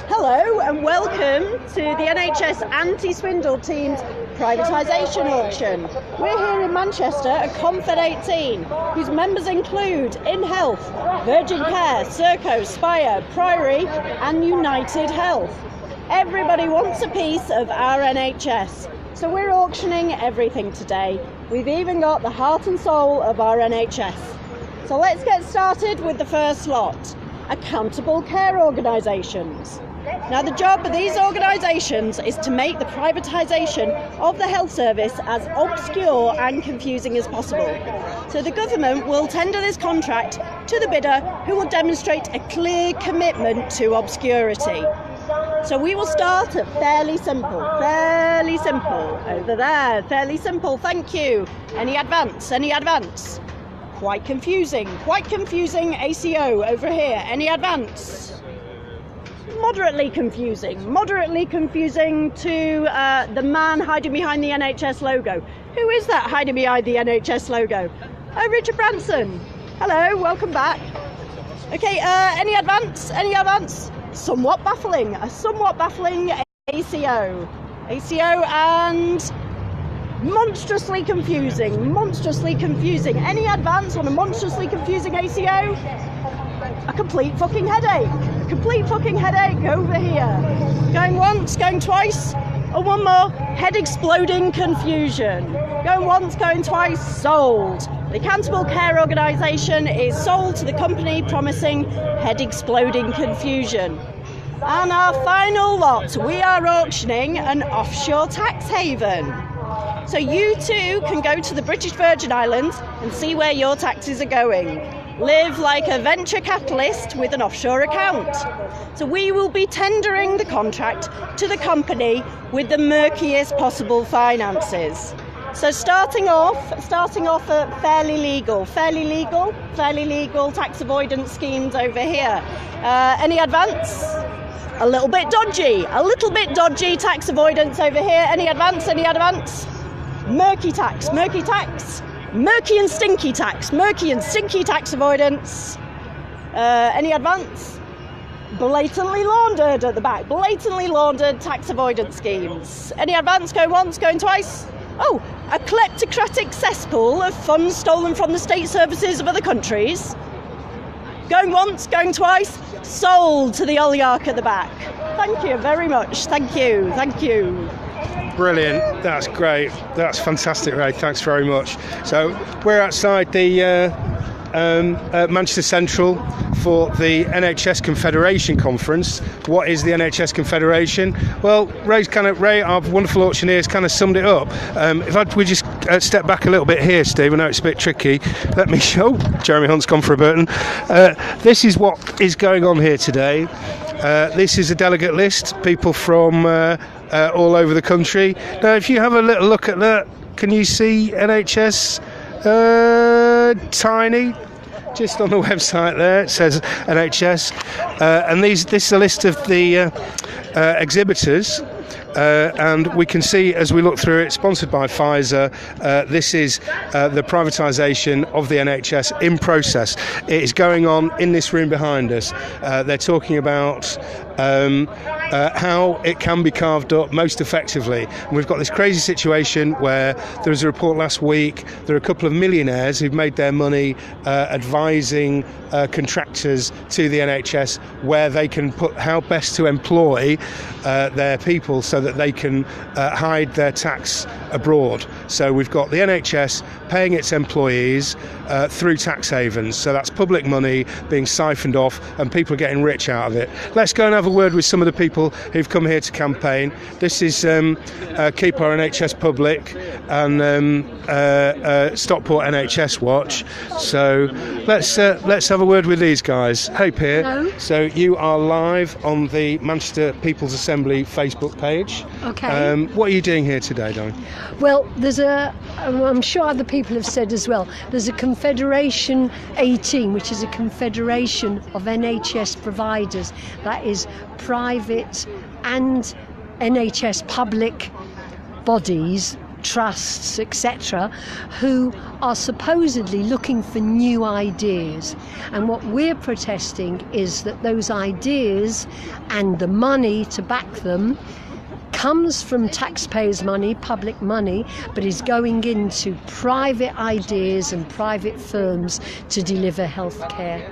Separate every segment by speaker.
Speaker 1: Hello and welcome to the NHS Anti-Swindle Team's privatisation auction. We're here in Manchester at Conf18, whose members include In Health, Virgin Care, Serco, Spire, Priory and United Health. Everybody wants a piece of our NHS, so we're auctioning everything today. We've even got the heart and soul of our NHS. So let's get started with the first lot. Accountable care organisations. Now the job of these organisations is to make the privatisation of the health service as obscure and confusing as possible. So the government will tender this contract to the bidder who will demonstrate a clear commitment to obscurity. So we will start at fairly simple, over there, fairly simple, thank you. Any advance? Quite confusing, ACO over here, any advance? Moderately confusing to the man hiding behind the NHS logo. Who is that hiding behind the NHS logo? Oh, Richard Branson. Hello, welcome back. Okay, any advance? Somewhat baffling, a somewhat baffling ACO and monstrously confusing. Any advance on a monstrously confusing ACO? A complete fucking headache over here. Going once, going twice, or one more, head exploding confusion. Going once, going twice, sold. The Accountable Care Organisation is sold to the company promising head exploding confusion. And our final lot, we are auctioning an offshore tax haven. So you too can go to the British Virgin Islands and see where your taxes are going. Live like a venture capitalist with an offshore account. So we will be tendering the contract to the company with the murkiest possible finances. So starting off at fairly legal tax avoidance schemes over here. Any advance? A little bit dodgy tax avoidance over here. Any advance? Murky and stinky tax avoidance. Any advance? Blatantly laundered at the back. Blatantly laundered tax avoidance schemes. Any advance? Going once, going twice. Oh, a kleptocratic cesspool of funds stolen from the state services of other countries. Going once, going twice. Sold to the oligarch at the back. Thank you very much. Thank you.
Speaker 2: Brilliant, that's great, that's fantastic, Ray, thanks very much. So we're outside the Manchester Central for the NHS Confederation conference. What is the NHS Confederation? Well, Ray, our wonderful auctioneer, has kind of summed it up. We just step back a little bit here, Steve, I know it's a bit tricky. Let me show. Jeremy Hunt's gone for a Burton. This is what is going on here today. This is a delegate list, people from all over the country. Now, if you have a little look at that, can you see NHS tiny? Just on the website there, it says NHS. And this is a list of the exhibitors. And we can see as we look through it, sponsored by Pfizer, this is the privatisation of the NHS in process. It is going on in this room behind us. They're talking about how it can be carved up most effectively. And we've got this crazy situation where there was a report last week, there are a couple of millionaires who've made their money advising contractors to the NHS where they can put how best to employ their people so that they can hide their tax abroad. So we've got the NHS paying its employees through tax havens. So that's public money being siphoned off and people are getting rich out of it. Let's go and have a word with some of the people who've come here to campaign. This is Keep Our NHS Public and Stockport NHS Watch. So let's have a word with these guys. Hey, Pierre.
Speaker 3: Hello.
Speaker 2: So you are live on the Manchester People's Assembly Facebook page.
Speaker 3: Okay.
Speaker 2: What are you doing here today, Don?
Speaker 3: Well, I'm sure other people have said as well, there's a Confederation 18, which is a confederation of NHS providers. That is private and NHS public bodies trusts, etc., who are supposedly looking for new ideas. And what we're protesting is that those ideas and the money to back them comes from taxpayers' money, public money, but is going into private ideas and private firms to deliver health care.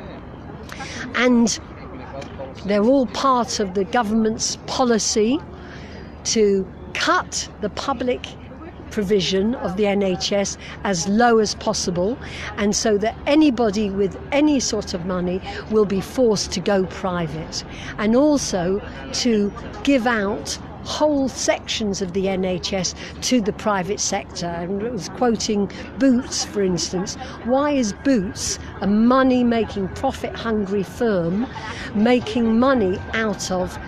Speaker 3: And they're all part of the government's policy to cut the public provision of the NHS as low as possible, and so that anybody with any sort of money will be forced to go private, and also to give out whole sections of the NHS to the private sector. And I was quoting Boots, for instance. Why is Boots, a money-making, profit-hungry firm, making money out of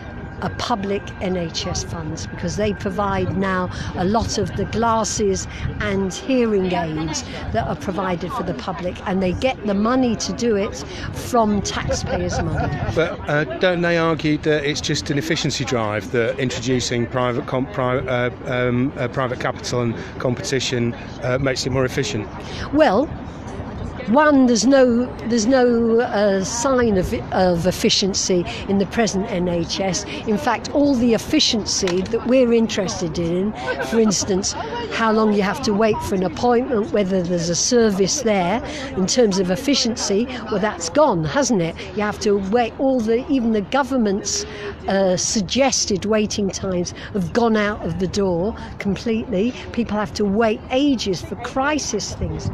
Speaker 3: a public NHS funds? Because they provide now a lot of the glasses and hearing aids that are provided for the public, and they get the money to do it from taxpayers' money.
Speaker 2: But don't they argue that it's just an efficiency drive, that introducing private capital and competition makes it more efficient?
Speaker 3: Well, one, there's no sign of efficiency in the present NHS. In fact, all the efficiency that we're interested in, for instance, how long you have to wait for an appointment, whether there's a service there, in terms of efficiency, well, that's gone, hasn't it? You have to wait. Even the government's suggested waiting times have gone out of the door completely. People have to wait ages for crisis things,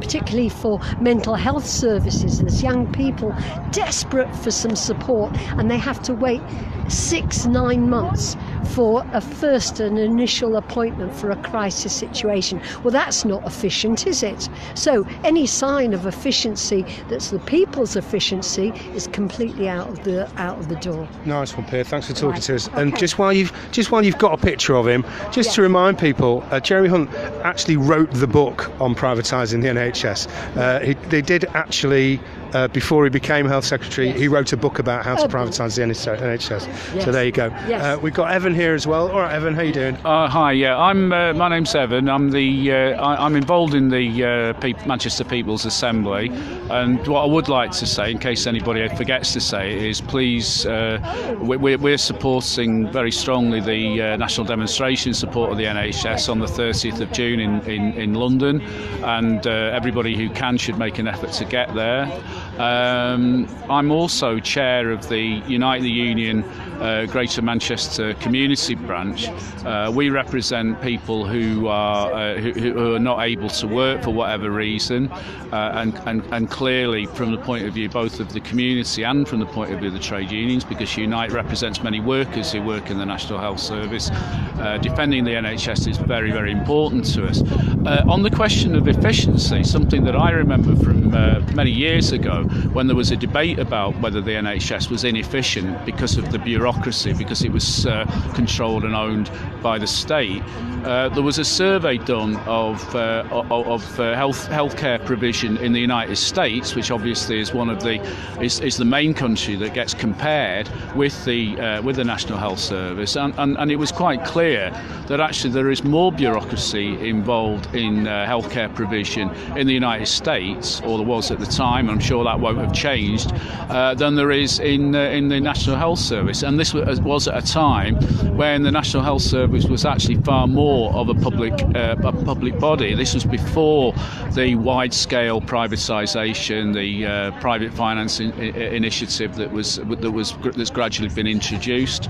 Speaker 3: particularly for mental health services. There's young people desperate for some support, and they have to wait 6-9 months for an initial appointment for a crisis situation. Well, that's not efficient, is it? So any sign of efficiency that's the people's efficiency is completely out of the door.
Speaker 2: Nice one, Pierre. Thanks for talking to us.
Speaker 3: Okay.
Speaker 2: And just while you've got a picture of him, just to remind people, Jeremy Hunt actually wrote the book on privatising the NHS. They did actually, before he became Health Secretary, he wrote a book about how to privatise the NHS.
Speaker 3: Yes.
Speaker 2: So there you go.
Speaker 3: Yes.
Speaker 2: We've got Evan here as well. All right, Evan, how you doing?
Speaker 4: Hi. Yeah, I'm. My name's Evan. I'm I'm involved in the Manchester People's Assembly, and what I would like to say, in case anybody forgets to say it, is please, we're supporting very strongly the national demonstration support of the NHS on the 30th of June in London, and everybody who can should make an effort to get there. I'm also chair of the Unite the Union Greater Manchester Community Branch. We represent people who are not able to work for whatever reason, and clearly from the point of view both of the community and from the point of view of the trade unions, because Unite represents many workers who work in the National Health Service. Defending the NHS is very, very important to us. On the question of efficiency, something that I remember from many years ago when there was a debate about whether the NHS was inefficient because of the bureaucracy, because it was controlled and owned by the state. There was a survey done of healthcare provision in the United States, which obviously is is the main country that gets compared with the National Health Service, and it was quite clear that actually there is more bureaucracy involved in healthcare provision in the United States, or there was at the time. I'm sure that won't have changed, than there is in the National Health Service. And this was at a time when the National Health Service was actually far more of a public body. This was before the wide-scale privatisation, the private finance initiative that's gradually been introduced.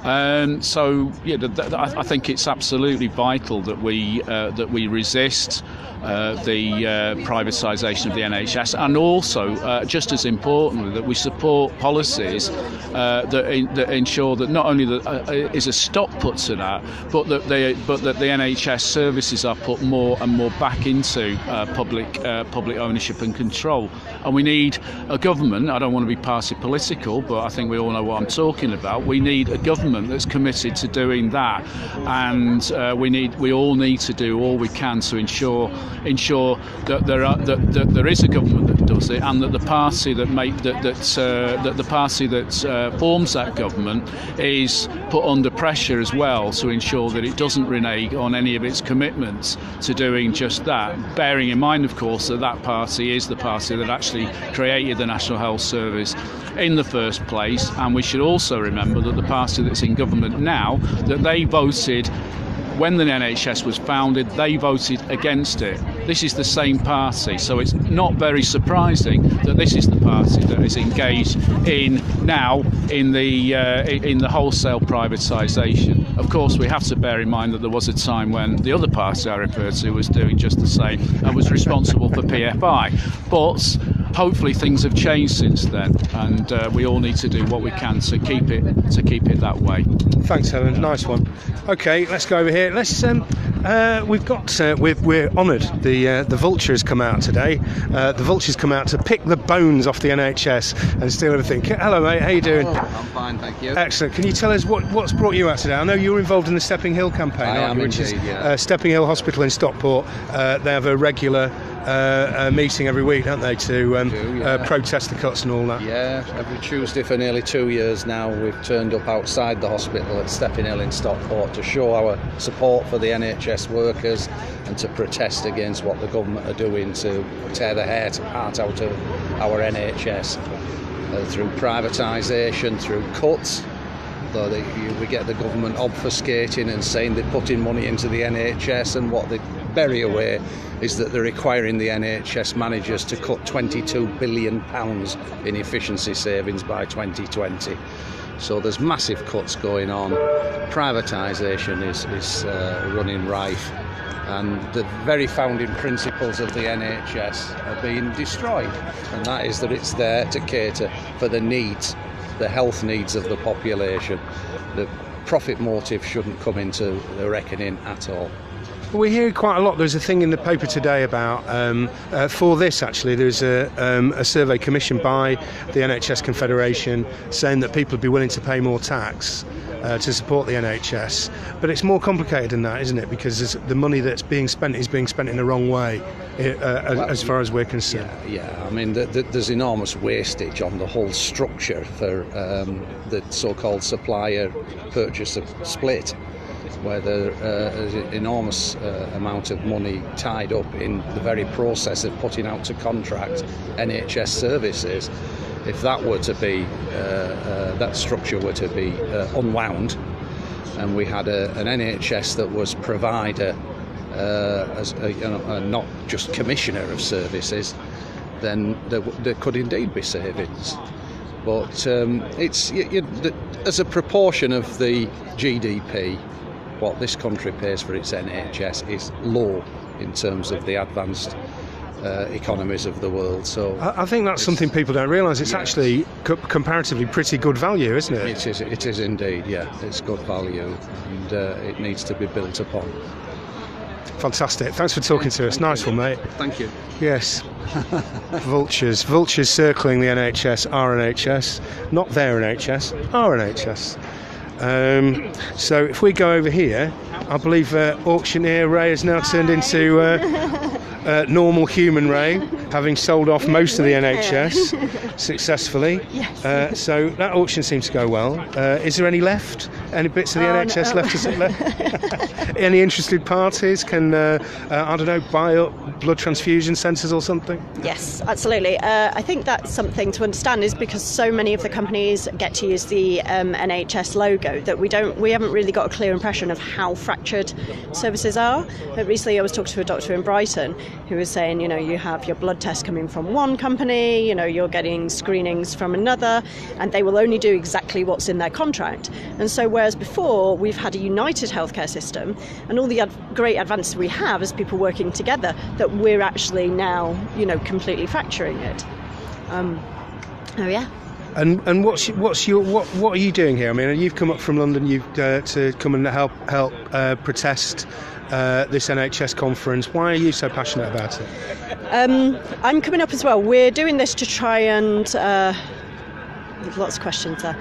Speaker 4: So I think it's absolutely vital that we resist the privatisation of the NHS, and also, just as importantly, that we support policies that ensure that not only that is a stop put to that, but that the NHS services are put more and more back into public ownership and control. And we need a government. I don't want to be party political, but I think we all know what I'm talking about. We need a government government that's committed to doing that, and we all need to do all we can to ensure that there is a government that does it, and that the party that forms that government is put under pressure as well to ensure that it doesn't renege on any of its commitments to doing just that, bearing in mind, of course, that party is the party that actually created the National Health Service in the first place. And we should also remember that the party that's in government now, that they voted when the NHS was founded, they voted against it. This is the same party, so it's not very surprising that this is the party that is engaged in the wholesale privatisation. Of course, we have to bear in mind that there was a time when the other party I referred to was doing just the same and was responsible for PFI. But hopefully things have changed since then, and we all need to do what we can to keep it that way.
Speaker 2: Thanks, Helen. Nice one. Okay, let's go over here. Let's. We're honoured. The vultures come out today. The vultures come out to pick the bones off the NHS and steal everything. Hello, mate. How you doing?
Speaker 5: I'm fine, thank you.
Speaker 2: Excellent. Can you tell us what's brought you out today? I know you're involved in the Stepping Hill campaign,
Speaker 5: I am
Speaker 2: which
Speaker 5: indeed,
Speaker 2: is Stepping Hill Hospital in Stockport. They have a regular meeting every week, don't they, to protest the cuts and all that?
Speaker 5: Yeah, every Tuesday for nearly 2 years now we've turned up outside the hospital at Stepping Hill in Stockport to show our support for the NHS workers and to protest against what the government are doing to tear the heart out of our NHS through privatisation, through cuts. We get the government obfuscating and saying they're putting money into the NHS, and what they bury away is that they're requiring the NHS managers to cut £22 billion in efficiency savings by 2020. So there's massive cuts going on. Privatisation is running rife, and the very founding principles of the NHS are being destroyed, and that is that it's there to cater for the needs, the health needs of the population. The profit motive shouldn't come into the reckoning at all.
Speaker 2: We hear quite a lot. There's a thing in the paper today about, for this actually, there's a survey commissioned by the NHS Confederation saying that people would be willing to pay more tax to support the NHS. But it's more complicated than that, isn't it? Because the money that's being spent is being spent in the wrong way, as far as we're concerned.
Speaker 5: Yeah. I mean, there's enormous wastage on the whole structure for the so-called supplier-purchaser split, where there's an enormous amount of money tied up in the very process of putting out to contract NHS services. If that were to be, that structure were to be unwound, and we had an NHS that was provider, as not just commissioner of services, then there could indeed be savings. But it's as a proportion of the GDP, what this country pays for its NHS is low in terms of the advanced economies of the world. So
Speaker 2: I think that's something people don't realise. It's actually comparatively pretty good value, isn't it?
Speaker 5: It is indeed, yeah. It's good value, and it needs to be built upon.
Speaker 2: Fantastic. Thanks for talking to us. Nice one, mate.
Speaker 5: Thank you.
Speaker 2: Yes. Vultures circling the NHS, our NHS, not their NHS, our NHS. So if we go over here, I believe auctioneer Ray has now turned into normal human Ray, having sold off most of the NHS successfully.
Speaker 1: Yes.
Speaker 2: So that auction seems to go well. Is there any left? Any bits of the NHS left? Any interested parties can, I don't know, buy up blood transfusion centres or something?
Speaker 1: Yes, absolutely. I think that's something to understand, is because so many of the companies get to use the NHS logo that we haven't really got a clear impression of how fractured services are. Recently I was talking to a doctor in Brighton who was saying, you have your blood test coming from one company, you're getting screenings from another, and they will only do exactly what's in their contract. And so whereas before we've had a united healthcare system and all the great advances we have as people working together, that we're actually now, completely fracturing it.
Speaker 2: And what are you doing here? I mean, you've come up from London, to come and help protest this NHS conference. Why are you so passionate about it?
Speaker 1: I'm coming up as well. We're doing this to try and there's lots of questions there.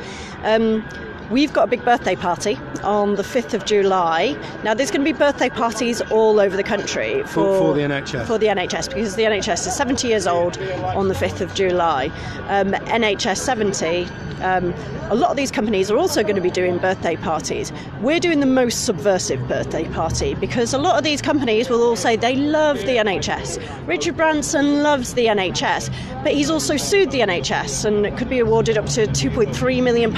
Speaker 1: We've got a big birthday party on the 5th of July. Now, there's going to be birthday parties all over the country
Speaker 2: for the NHS.
Speaker 1: For the NHS, because the NHS is 70 years old on the 5th of July. NHS 70. A lot of these companies are also going to be doing birthday parties. We're doing the most subversive birthday party because a lot of these companies will all say they love the NHS. Richard Branson loves the NHS, but he's also sued the NHS and could be awarded up to £2.3 million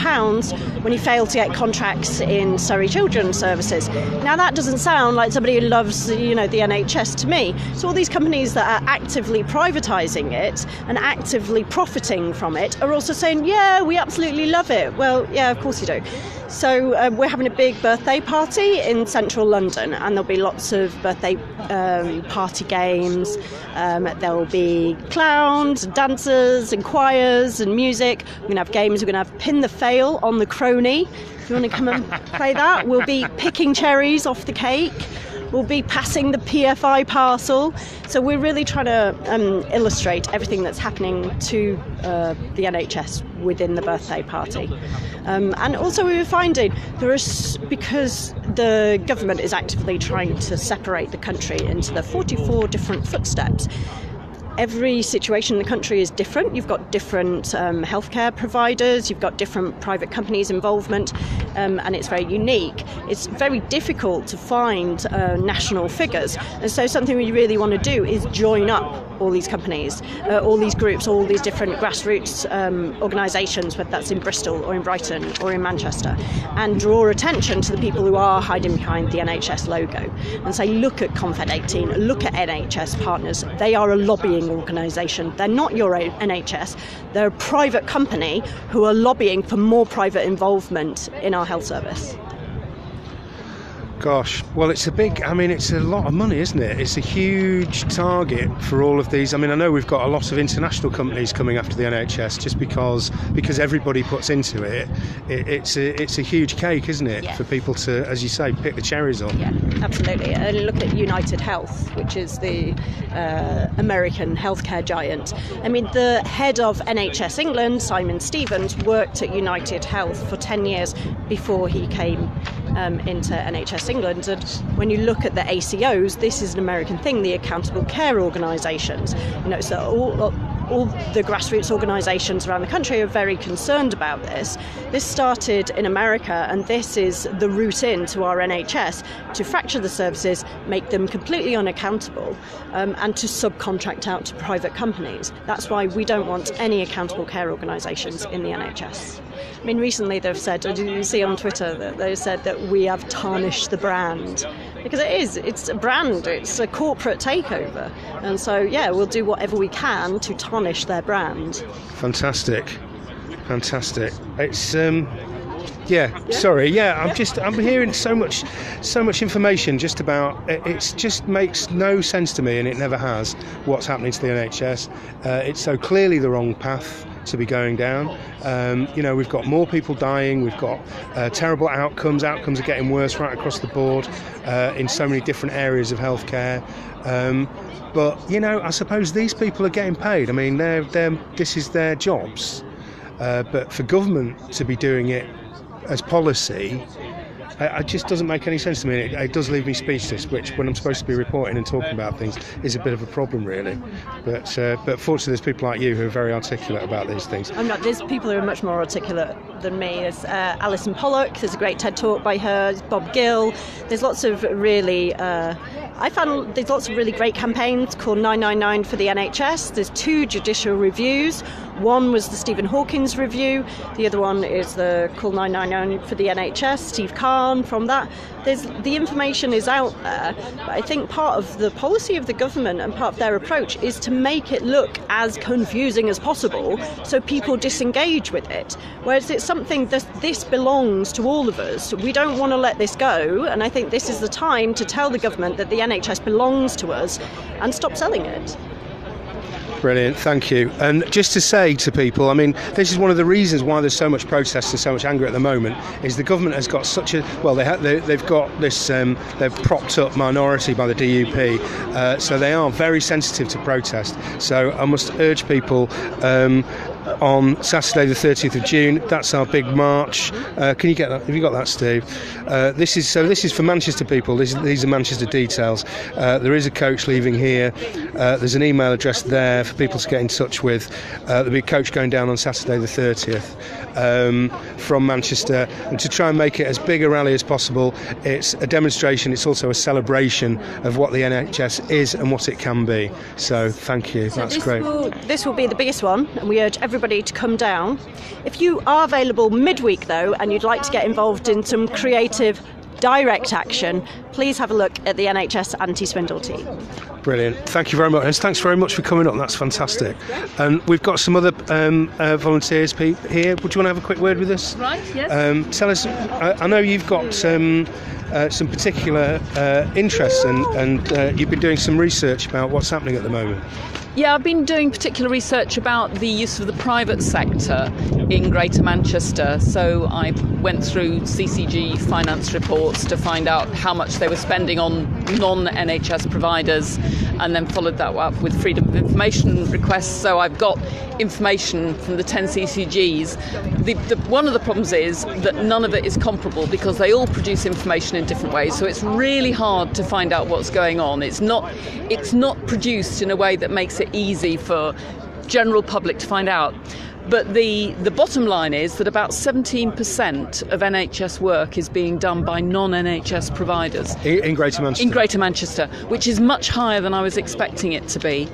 Speaker 1: when he failed to get contracts in Surrey Children's Services. Now that doesn't sound like somebody who loves, the NHS to me. So all these companies that are actively privatising it and actively profiting from it are also saying, yeah, we absolutely love it. Well, yeah, of course you do. So we're having a big birthday party in central London, and there'll be lots of birthday party games. There'll be clowns, and dancers, and choirs, and music. We're going to have games. We're going to have Pin the Fail on the Crony. If you want to come and play that, we'll be picking cherries off the cake. We'll be passing the PFI parcel. So we're really trying to illustrate everything that's happening to the NHS within the birthday party. And also we were finding because the government is actively trying to separate the country into the 44 different footsteps. Every situation in the country is different. You've got different healthcare providers, you've got different private companies' involvement, and it's very unique. It's very difficult to find national figures. And so something we really want to do is join up all these companies, all these groups, all these different grassroots organisations, whether that's in Bristol or in Brighton or in Manchester, and draw attention to the people who are hiding behind the NHS logo and say, look at Confed18, look at NHS Partners. They are a lobbying organisation. They're not your NHS. They're a private company who are lobbying for more private involvement in our health service.
Speaker 2: Gosh, well, it's a lot of money, isn't it? It's a huge target for all of these. I mean, I know we've got a lot of international companies coming after the NHS just because everybody puts into it. It's a huge cake, isn't it,
Speaker 1: yeah,
Speaker 2: for people to, as you say, pick the cherries off.
Speaker 1: Yeah, absolutely. And look at United Health, which is the American healthcare giant. I mean, the head of NHS England, Simon Stevens, worked at United Health for 10 years before he came into NHS England. And when you look at the ACOs, this is an American thing, the accountable care organisations. So all the grassroots organisations around the country are very concerned about this. This started in America, and this is the route into our NHS to fracture the services, make them completely unaccountable, and to subcontract out to private companies. That's why we don't want any accountable care organisations in the NHS. I mean, recently they've said, did you see on Twitter that they said that we have tarnished the brand? Because it's a brand, it's a corporate takeover. And so, yeah, we'll do whatever we can to tarnish their brand. Fantastic.
Speaker 2: It's, I'm hearing so much information just about, it just makes no sense to me, and it never has, what's happening to the NHS. It's so clearly the wrong path to be going down. We've got more people dying, we've got terrible outcomes are getting worse right across the board in so many different areas of healthcare. But I suppose these people are getting paid. I mean, this is their jobs. But for government to be doing it as policy, it just doesn't make any sense to me. It does leave me speechless, which, when I'm supposed to be reporting and talking about things, is a bit of a problem, really. But fortunately, there's people like you who are very articulate about these things.
Speaker 1: I'm not. There's people who are much more articulate than me. There's Alison Pollock. There's a great TED talk by her. There's Bob Gill. There's lots of really. I found there's lots of really great campaigns called 999 for the NHS. There's 2 judicial reviews. One was the Stephen Hawkins review. The other one is the Call 999 for the NHS. Steve Kahn from that. The information is out there. But I think part of the policy of the government and part of their approach is to make it look as confusing as possible so people disengage with it. Whereas it's something that this belongs to all of us. We don't want to let this go. And I think this is the time to tell the government that the NHS belongs to us and stop selling it.
Speaker 2: Brilliant, thank you. And just to say to people, I mean, this is one of the reasons why there's so much protest and so much anger at the moment, is the government has got such a, well, they've got this, they've propped up minority by the DUP, so they are very sensitive to protest. So I must urge people on Saturday the 30th of June. That's our big march. Can you get that? Have you got that, Steve? This is for Manchester people. These are Manchester details. There is a coach leaving here. There's an email address there for people to get in touch with. There'll be a coach going down on Saturday the 30th from Manchester, and to try and make it as big a rally as possible. It's a demonstration. It's also a celebration of what the NHS is and what it can be. So thank you. That's great.
Speaker 1: This will be the biggest one, and we urge everybody to come down. If you are available midweek though, and you'd like to get involved in some creative direct action, please have a look at the NHS anti-swindle team.
Speaker 2: Brilliant. Thank you very much. And thanks very much for coming up. That's fantastic. And we've got some other volunteers here. Would you want to have a quick word with us?
Speaker 6: Right, yes.
Speaker 2: Tell us, I know you've got some particular interests and you've been doing some research about what's happening at the moment.
Speaker 6: Yeah, I've been doing particular research about the use of the private sector in Greater Manchester. So I went through CCG finance reports to find out how much they were spending on non-NHS providers, and then followed that up with freedom of information requests. So I've got information from the 10 CCGs. One of the problems is that none of it is comparable because they all produce information in different ways. So it's really hard to find out what's going on. It's not produced in a way that makes it easy for general public to find out. But the bottom line is that about 17% of NHS work is being done by non-NHS providers.
Speaker 2: In Greater Manchester?
Speaker 6: In Greater Manchester, which is much higher than I was expecting it to be.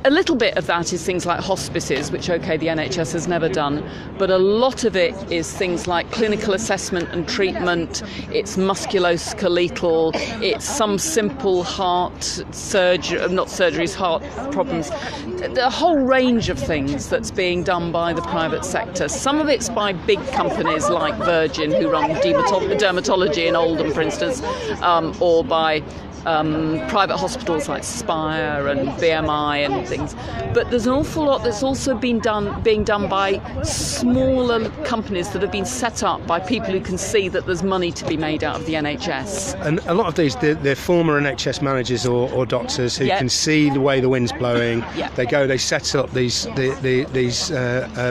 Speaker 6: A little bit of that is things like hospices, which, OK, the NHS has never done, but a lot of it is things like clinical assessment and treatment, it's musculoskeletal, it's some simple heart heart problems, a whole range of things that's being done by the private sector. Some of it's by big companies like Virgin, who run dermatology in Oldham, for instance, or by private hospitals like Spire and BMI and things. But there's an awful lot that's also being done by smaller companies that have been set up by people who can see that there's money to be made out of the NHS.
Speaker 2: And a lot of these, they're former NHS managers or doctors who can see the way the wind's blowing. They set up these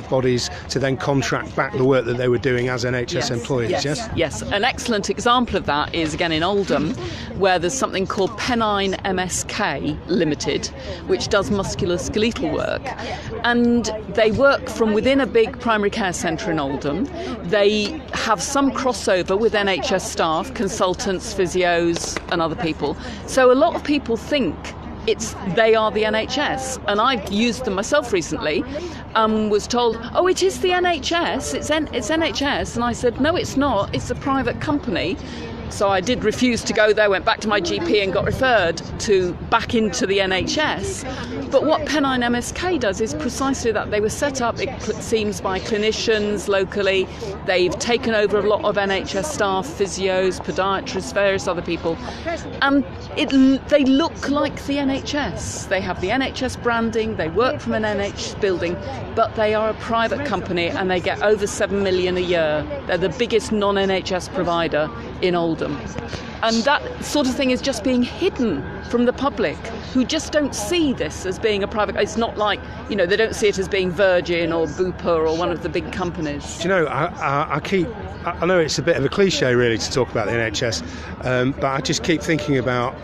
Speaker 2: bodies to then contract back the work that they were doing as NHS employees.
Speaker 6: Yes. An excellent example of that is again in Oldham, where there's something called Pennine MSK Limited, which does musculoskeletal work, and they work from within a big primary care centre in Oldham. They have some crossover with NHS staff, consultants, physios and other people. So a lot of people think they are the NHS, and I've used them myself recently. Was told, oh, it is the NHS, it's NHS, and I said, no, it's not, it's a private company. So I did refuse to go there, went back to my GP and got referred back into the NHS. But what Pennine MSK does is precisely that. They were set up, it seems, by clinicians locally. They've taken over a lot of NHS staff, physios, podiatrists, various other people. And they look like the NHS. They have the NHS branding, they work from an NHS building, but they are a private company and they get over 7 million a year. They're the biggest non-NHS provider in Oldham. And that sort of thing is just being hidden from the public, who just don't see this as being a private. It's not like, they don't see it as being Virgin or Bupa or one of the big companies.
Speaker 2: Do you know, I know it's a bit of a cliche really to talk about the NHS, but I just keep thinking about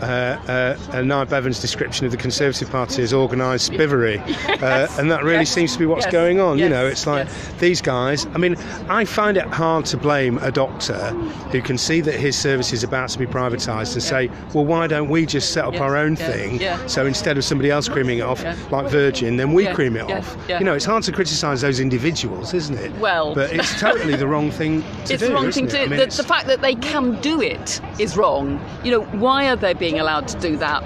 Speaker 2: Niall Bevan's description of the Conservative Party as organised spivery, and that really seems to be what's going on. It's like these guys. I mean, I find it hard to blame a doctor who can see that his service is about to be privatised and say, well, why don't we just set up our own thing? So instead of somebody else creaming it off, like Virgin, then we cream it off. It's hard to criticise those individuals, isn't it?
Speaker 6: Well,
Speaker 2: but it's totally the wrong thing to
Speaker 6: it's
Speaker 2: do.
Speaker 6: The wrong thing to do. The fact that they can do it is wrong. Why are they being allowed to do that?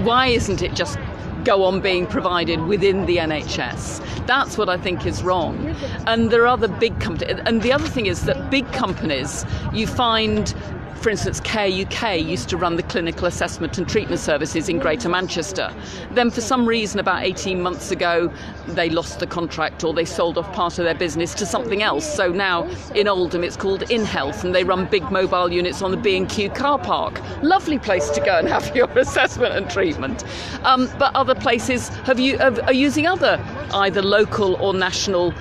Speaker 6: Why isn't it just go on being provided within the NHS? That's what I think is wrong. And there are other big companies. And the other thing is that big companies, you find for instance, Care UK used to run the clinical assessment and treatment services in Greater Manchester. Then for some reason about 18 months ago they lost the contract, or they sold off part of their business to something else. So now in Oldham it's called InHealth, and they run big mobile units on the B&Q car park. Lovely place to go and have your assessment and treatment. But other places are using other either local or national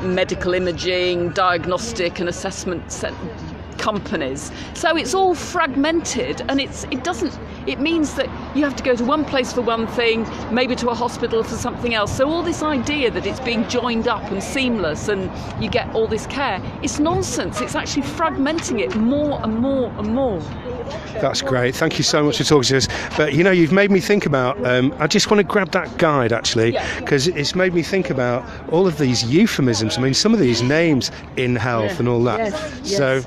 Speaker 6: medical imaging, diagnostic and assessment companies. So it's all fragmented, and it means that you have to go to one place for one thing, maybe to a hospital for something else. So all this idea that it's being joined up and seamless and you get all this care, it's nonsense. It's actually fragmenting it more and more and more.
Speaker 2: That's great. Thank you so much for talking to us. But you've made me think about, I just want to grab that guide actually, because it's made me think about all of these euphemisms. I mean, some of these names, InHealth and all that. So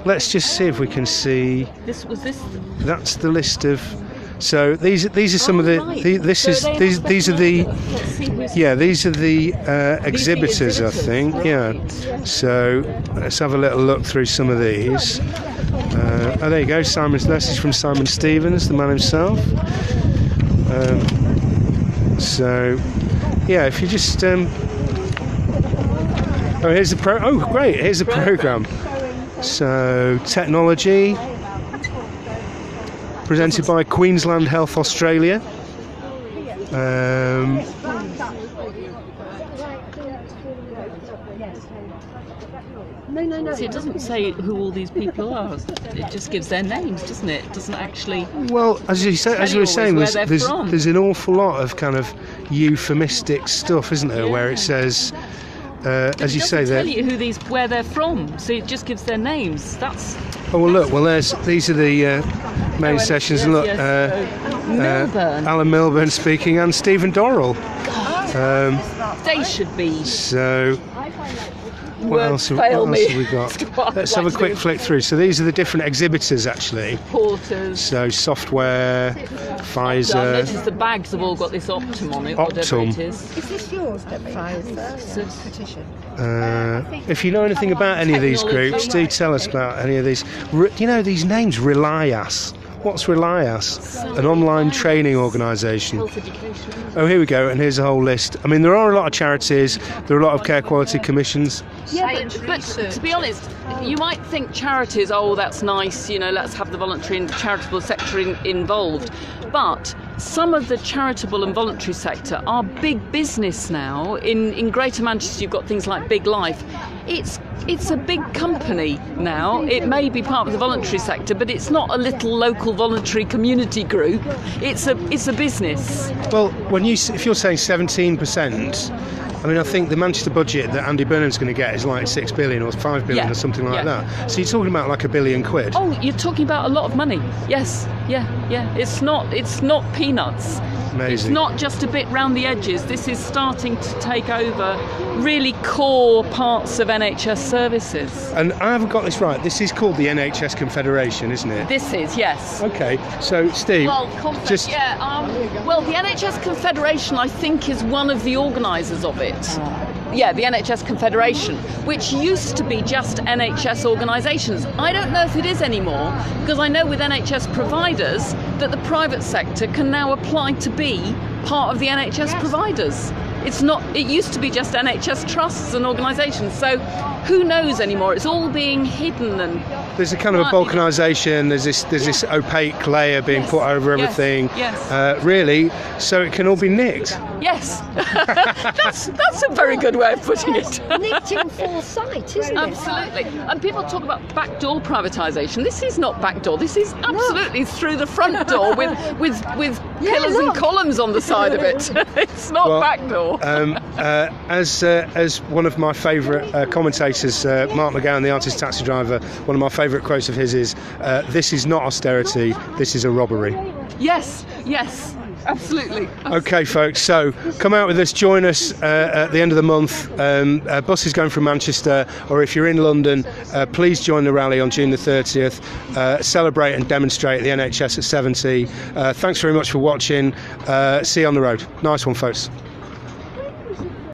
Speaker 2: let's just see if we can see. That's the list of. So these are some of the. These are the exhibitors, I think. Yeah. So let's have a little look through some of these. There you go. Simon's message from Simon Stevens, the man himself. If you just. Here's the great. Here's the program. So technology. Presented by Queensland Health Australia.
Speaker 6: No. See, it doesn't say who all these people are. It just gives their names, doesn't it? It doesn't actually.
Speaker 2: Well, as you were saying, there's an awful lot of kind of euphemistic stuff, isn't there? Where it says, as you say,
Speaker 6: tell you where they're from. So it just gives their names. That's.
Speaker 2: Oh well, look. Well, these are the main sessions. And look,
Speaker 6: Milburn.
Speaker 2: Alan Milburn speaking, and Stephen Dorrell.
Speaker 6: They should be.
Speaker 2: So. What else have we got? Let's have a quick flick through. So these are the different exhibitors, actually.
Speaker 6: Porters.
Speaker 2: So software, Pfizer.
Speaker 6: I noticed the bags have all got this Optum on it, whatever it is.
Speaker 7: Is this yours, Debbie? Pfizer petition.
Speaker 2: If you know anything about any of these groups, do tell us about any of these. These names, Relias. What's Relias? An online training organisation. Oh, here we go, and here's a whole list. I mean, there are a lot of charities, there are a lot of care quality commissions.
Speaker 6: Yeah, but to be honest, you might think charities, that's nice, let's have the voluntary and charitable sector involved. But some of the charitable and voluntary sector are big business now. In Greater Manchester, you've got things like Big Life. It's a big company now. It may be part of the voluntary sector, but it's not a little local voluntary community group. It's a business.
Speaker 2: Well, if you're saying 17%, I mean, I think the Manchester budget that Andy Burnham's going to get is like 6 billion or 5 billion or something like that. So you're talking about like £1 billion.
Speaker 6: Oh, you're talking about a lot of money. Yes, yeah. It's not peanuts.
Speaker 2: Amazing.
Speaker 6: It's not just a bit round the edges. This is starting to take over really core parts of NHS services.
Speaker 2: And I haven't got this right. This is called the NHS Confederation, isn't it?
Speaker 6: This is, yes.
Speaker 2: Okay. So, Steve,
Speaker 6: well, the NHS Confederation, I think, is one of the organisers of it. Yeah, the NHS Confederation, which used to be just NHS organisations. I don't know if it is anymore, because I know with NHS providers that the private sector can now apply to be part of the NHS providers. It used to be just NHS trusts and organisations, so who knows anymore? It's all being hidden and
Speaker 2: there's a kind of a balkanisation. There's this opaque layer being put over everything.
Speaker 6: Yes.
Speaker 2: Really, so it can all be nicked.
Speaker 6: Yes, that's a very good way of putting it.
Speaker 3: Nicked in full sight, isn't it?
Speaker 6: Absolutely. And people talk about backdoor privatisation. This is not backdoor. This is absolutely through the front door with pillars and columns on the side of it. It's not backdoor. As
Speaker 2: one of my favourite commentators, Mark McGowan, the artist taxi driver, one of my favourite quotes of his is, "This is not austerity. This is a robbery."
Speaker 6: Yes. Absolutely.
Speaker 2: Okay, folks, so come out with us, join us at the end of the month. Buses going from Manchester, or if you're in London, please join the rally on June the 30th. Celebrate and demonstrate the NHS at 70. Thanks very much for watching. See you on the road. Nice one, folks.